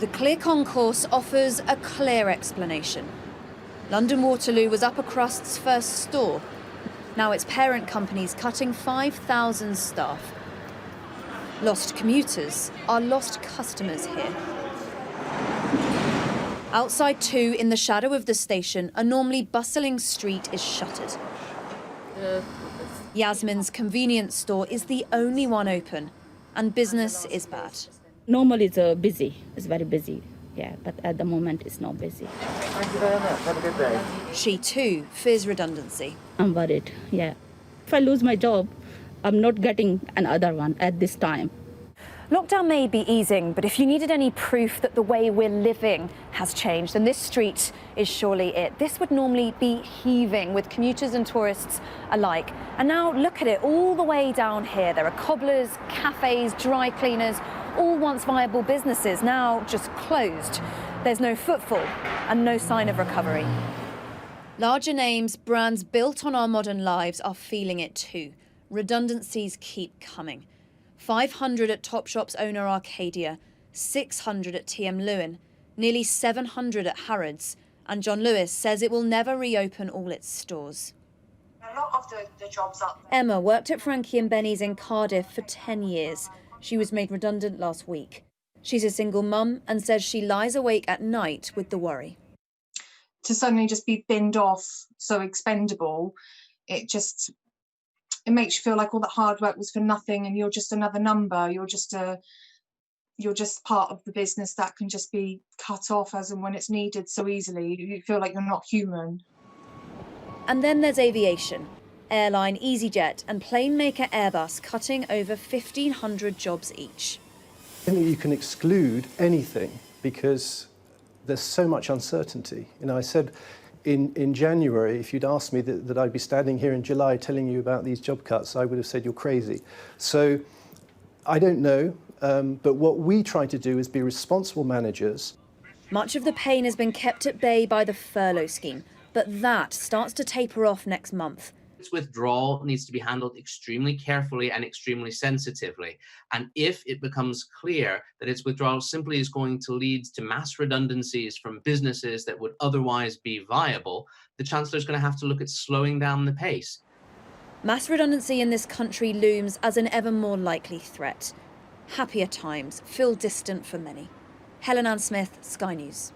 The Clear Concourse offers a clear explanation. London Waterloo was Upper Crust's first store. Now its parent company's cutting 5,000 staff. Lost commuters are lost customers here. Outside too, in the shadow of the station, a normally bustling street is shuttered. Yasmin's convenience store is the only one open, and business is bad. Normally it's busy, it's very busy, yeah, but at the moment it's not busy. Thank you very much, have a good day. She too fears redundancy. I'm worried, yeah. If I lose my job, I'm not getting another one at this time. Lockdown may be easing, but if you needed any proof that the way we're living has changed, then this street is surely it. This would normally be heaving with commuters and tourists alike. And now look at it all the way down here. There are cobblers, cafes, dry cleaners, all once viable businesses, now just closed. There's no footfall and no sign of recovery. Larger names, brands built on our modern lives are feeling it too. Redundancies keep coming. 500 at Topshop's owner Arcadia, 600 at TM Lewin, nearly 700 at Harrods, and John Lewis says it will never reopen all its stores. A lot of the jobs up there. Emma worked at Frankie and Benny's in Cardiff for 10 years. She was made redundant last week. She's a single mum and says she lies awake at night with the worry. To suddenly just be binned off, so expendable, it makes you feel like all that hard work was for nothing, and you're just another number. You're just part of the business that can just be cut off as and when it's needed so easily. You feel like you're not human. And then there's aviation. Airline EasyJet and plane maker Airbus cutting over 1,500 jobs each. I think you can exclude anything because there's so much uncertainty. You know, I said in January, if you'd asked me that I'd be standing here in July telling you about these job cuts, I would have said you're crazy. So I don't know, but what we try to do is be responsible managers. Much of the pain has been kept at bay by the furlough scheme, but that starts to taper off next month. Its withdrawal needs to be handled extremely carefully and extremely sensitively. And if it becomes clear that its withdrawal simply is going to lead to mass redundancies from businesses that would otherwise be viable, the Chancellor is going to have to look at slowing down the pace. Mass redundancy in this country looms as an ever more likely threat. Happier times feel distant for many. Helen Ann Smith, Sky News.